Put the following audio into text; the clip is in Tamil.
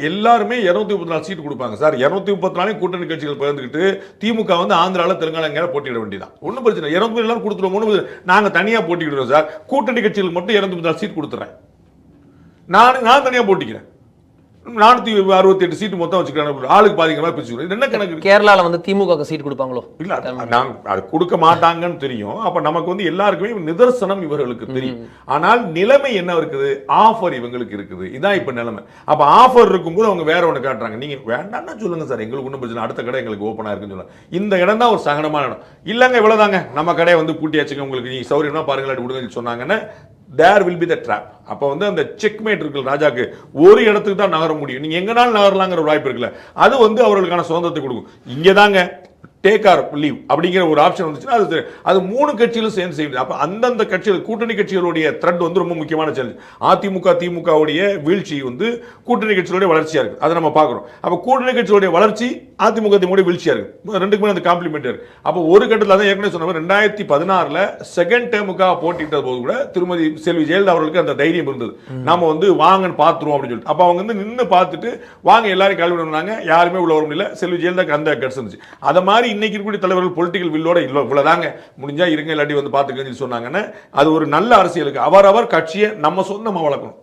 எல்லாருமே 234 சீட்டு கொடுப்பாங்க சார். 234 கூட்டணி கட்சிகள் பகிர்ந்துக்கிட்டு திமுக வந்து ஆந்திரால தெலுங்கானா போட்டியிட வேண்டியதான். ஒன்றும் பிரச்சனை 200 எல்லாரும் கொடுத்துருவோம். நாங்க தனியா போட்டிக்கிடுறோம் சார். கூட்டணி கட்சிகளுக்கு மட்டும் 234 சீட் கொடுத்துறேன். நான் தனியா போட்டிக்கிறேன். 468 சீட்டு மொத்தம் வச்சுக்கிறாங்க. ஆளுக்கு பாதிக்கிற மாதிரி பிரிச்சுக்கிறோம். என்ன கணக்கு? கேரளால வந்து திமுக சீட் கொடுப்பாங்களோ? இல்ல, நான் அது கொடுக்க மாட்டாங்கன்னு தெரியும். அப்ப நமக்கு வந்து எல்லாருக்குமே நிதர்சனம் இவர்களுக்கு தெரியும். ஆனால் நிலைமை என்ன இருக்குது? ஆஃபர் இவங்களுக்கு இருக்குது. இதான் இப்ப நிலைமை. அப்ப ஆஃபர் இருக்கும்போது அவங்க வேற ஒண்ணு காட்டுறாங்க. நீங்க வேண்டாம்னா சொல்லுங்க சார், எங்களுக்கு ஒன்றும் பிரச்சனை, அடுத்த கடை எங்களுக்கு ஓப்பனா இருக்குன்னு சொல்லுங்க. இந்த இடம் தான் ஒரு சகனமான இடம். இல்லங்க இவ்வளவுதாங்க, நம்ம கடையை வந்து பூட்டியாச்சுங்க, உங்களுக்கு நீங்க சௌரியமா பாருங்களா விடுங்க சொன்னாங்கன்னு there will be the trap. அப்ப வந்து அந்த செக்மேட் இருக்கு ராஜாக்கு, ஒரு இடத்துக்கு தான் நகர முடியும். நீங்க எங்கனாலும் நகரலாங்கிற ஒரு வாய்ப்பு இருக்குல்ல, அது வந்து அவர்களுக்கான சுதந்திரத்தை கொடுக்கும். இங்கதாங்க டேக் ஆர் லீவ் அப்படிங்கிற ஒரு ஆப்ஷன் வந்துச்சுன்னா அது 3 கட்சிகளும் சேர்ந்து செய்யுது. அப்ப அந்தந்த கட்சிகள், கூட்டணி கட்சிகளுடைய த்ரெட் வந்து ரொம்ப முக்கியமான சேலஞ்ச். அதிமுக திமுகவுடைய வீழ்ச்சி வந்து கூட்டணி கட்சிகளுடைய வளர்ச்சியா இருக்கு, அதை நம்ம பார்க்கிறோம். அப்ப கூட்டணி கட்சிகளுடைய வளர்ச்சி அதிமுக திமுக வீழ்ச்சியா இருக்கு, ரெண்டுக்குமே அந்த காம்ப்ளிமெண்ட் இருக்கு. அப்ப ஒரு கட்டத்தில் தான் ஏற்கனவே சொன்ன 2016 செகண்ட் டேமுக்காக போட்டிட்ட போது கூட திருமதி செல்வி ஜெயலலிதா அவர்களுக்கு அந்த தைரியம் இருந்தது, நாம வந்து வாங்கன்னு பாத்துருவோம் அப்படின்னு சொல்லிட்டு. அப்ப அவங்க வந்து நின்று பார்த்துட்டு வாங்க எல்லாரும் கல்வி பண்ணாங்க, யாருமே உள்ள வர முடியல. செல்வி ஜெயலலிதாக்கு அந்த கட்ஸ் இருந்துச்சு. அத மாதிரி இன்னைக்கு இருக்கக்கூடிய தலைவர்கள் பொலிட்டிக்கல் வில்லோட இவ்வளவுதாங்க, முடிஞ்சா இருங்க இல்லாட்டி வந்து பாத்துக்கன்னு சொன்னாங்கன்னா அது ஒரு நல்ல அரசியலுக்கு அவரவர் கட்சியை நம்ம சொந்தமா வளர்க்கணும்.